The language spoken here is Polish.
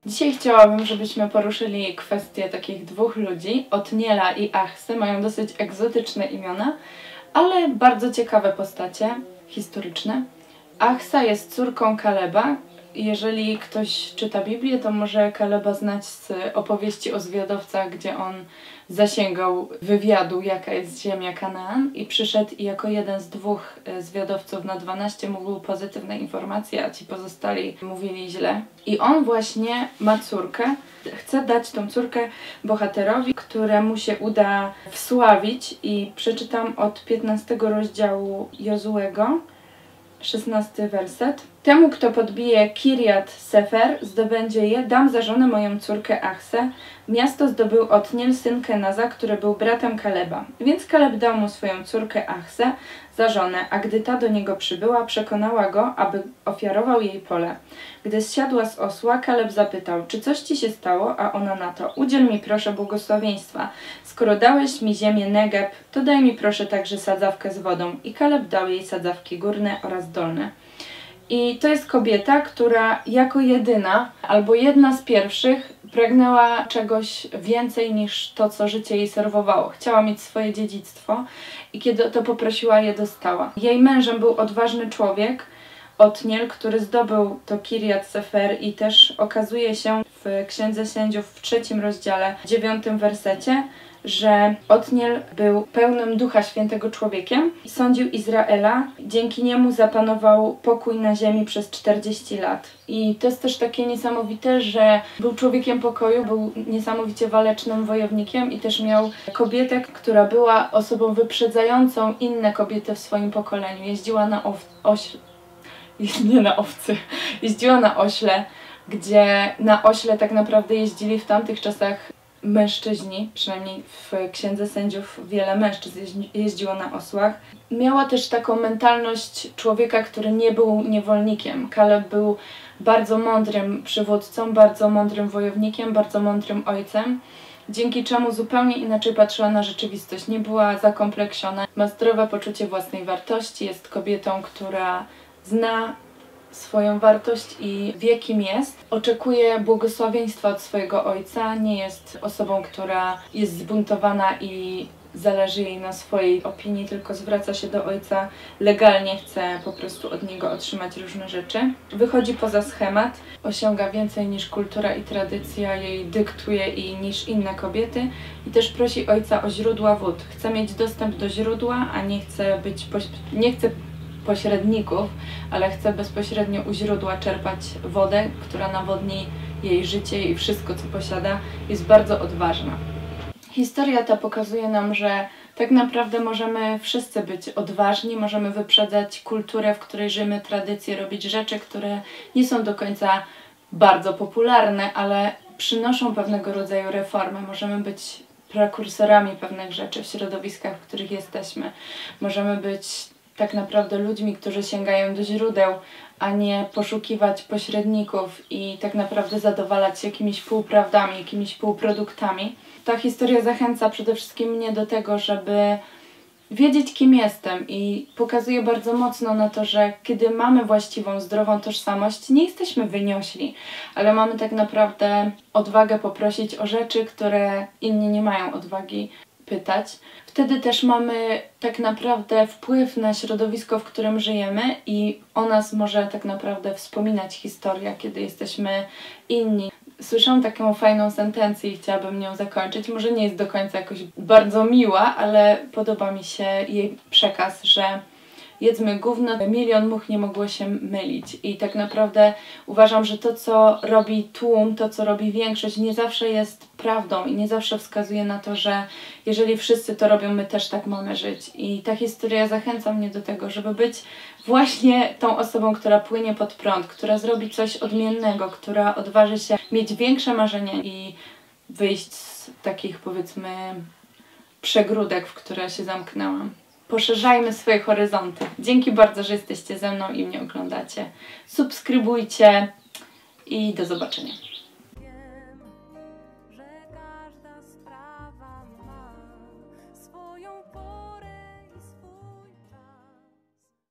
Dzisiaj chciałabym, żebyśmy poruszyli kwestię takich dwóch ludzi, Otniela i Achsy. Mają dosyć egzotyczne imiona, ale bardzo ciekawe postacie historyczne. Achsa jest córką Kaleba. Jeżeli ktoś czyta Biblię, to może Kaleba znać z opowieści o zwiadowcach, gdzie on zasięgał wywiadu, jaka jest ziemia Kanaan, i przyszedł i jako jeden z dwóch zwiadowców na 12 mówił pozytywne informacje, a ci pozostali mówili źle. I on właśnie ma córkę. Chce dać tą córkę bohaterowi, któremu się uda wsławić, i przeczytam od 15 rozdziału Jozuego, 16 werset. Temu, kto podbije Kirjat Sefer, zdobędzie je, dam za żonę moją córkę Achsę. Miasto zdobył Otniel, syn Kenaza, który był bratem Kaleba. Więc Kaleb dał mu swoją córkę Achsę za żonę, a gdy ta do niego przybyła, przekonała go, aby ofiarował jej pole. Gdy zsiadła z osła, Kaleb zapytał, czy coś ci się stało, a ona na to, udziel mi proszę błogosławieństwa. Skoro dałeś mi ziemię Negeb, to daj mi proszę także sadzawkę z wodą. I Kaleb dał jej sadzawki górne oraz dolne. I to jest kobieta, która jako jedyna, albo jedna z pierwszych, pragnęła czegoś więcej niż to, co życie jej serwowało. Chciała mieć swoje dziedzictwo i kiedy o to poprosiła, je dostała. Jej mężem był odważny człowiek, Otniel, który zdobył to Kirjat Sefer, i też okazuje się w Księdze Sędziów w 3 rozdziale, 9 wersecie, że Otniel był pełnym Ducha Świętego człowiekiem i sądził Izraela. Dzięki niemu zapanował pokój na ziemi przez 40 lat. I to jest też takie niesamowite, że był człowiekiem pokoju, był niesamowicie walecznym wojownikiem i też miał kobietę, która była osobą wyprzedzającą inne kobiety w swoim pokoleniu. Jeździła na jeździła na ośle, gdzie na ośle tak naprawdę jeździli w tamtych czasach mężczyźni, przynajmniej w Księdze Sędziów wiele mężczyzn jeździło na osłach. Miała też taką mentalność człowieka, który nie był niewolnikiem. Kaleb był bardzo mądrym przywódcą, bardzo mądrym wojownikiem, bardzo mądrym ojcem, dzięki czemu zupełnie inaczej patrzyła na rzeczywistość. Nie była zakompleksiona, ma zdrowe poczucie własnej wartości, jest kobietą, która zna swoją wartość i wie, kim jest. Oczekuje błogosławieństwa od swojego ojca, nie jest osobą, która jest zbuntowana i zależy jej na swojej opinii, tylko zwraca się do ojca legalnie, chce po prostu od niego otrzymać różne rzeczy. Wychodzi poza schemat, osiąga więcej niż kultura i tradycja jej dyktuje i niż inne kobiety, i też prosi ojca o źródła wód. Chce mieć dostęp do źródła, a nie chce pośredników, ale chce bezpośrednio u źródła czerpać wodę, która nawodni jej życie i wszystko, co posiada. Jest bardzo odważna. Historia ta pokazuje nam, że tak naprawdę możemy wszyscy być odważni, możemy wyprzedzać kulturę, w której żyjemy, tradycje, robić rzeczy, które nie są do końca bardzo popularne, ale przynoszą pewnego rodzaju reformy. Możemy być prekursorami pewnych rzeczy w środowiskach, w których jesteśmy. Możemy być tak naprawdę ludźmi, którzy sięgają do źródeł, a nie poszukiwać pośredników i tak naprawdę zadowalać się jakimiś półprawdami, jakimiś półproduktami. Ta historia zachęca przede wszystkim mnie do tego, żeby wiedzieć, kim jestem, i pokazuje bardzo mocno na to, że kiedy mamy właściwą, zdrową tożsamość, nie jesteśmy wyniośli, ale mamy tak naprawdę odwagę poprosić o rzeczy, które inni nie mają odwagi pytać. Wtedy też mamy tak naprawdę wpływ na środowisko, w którym żyjemy, i o nas może tak naprawdę wspominać historia, kiedy jesteśmy inni. Słyszałam taką fajną sentencję i chciałabym nią zakończyć. Może nie jest do końca jakoś bardzo miła, ale podoba mi się jej przekaz, że jedzmy gówno, milion much nie mogło się mylić. I tak naprawdę uważam, że to, co robi tłum, to, co robi większość, nie zawsze jest prawdą i nie zawsze wskazuje na to, że jeżeli wszyscy to robią, my też tak mamy żyć. I ta historia zachęca mnie do tego, żeby być właśnie tą osobą, która płynie pod prąd, która zrobi coś odmiennego, która odważy się mieć większe marzenia i wyjść z takich, powiedzmy, przegródek, w które się zamknęłam. Poszerzajmy swoje horyzonty. Dzięki bardzo, że jesteście ze mną i mnie oglądacie. Subskrybujcie i do zobaczenia.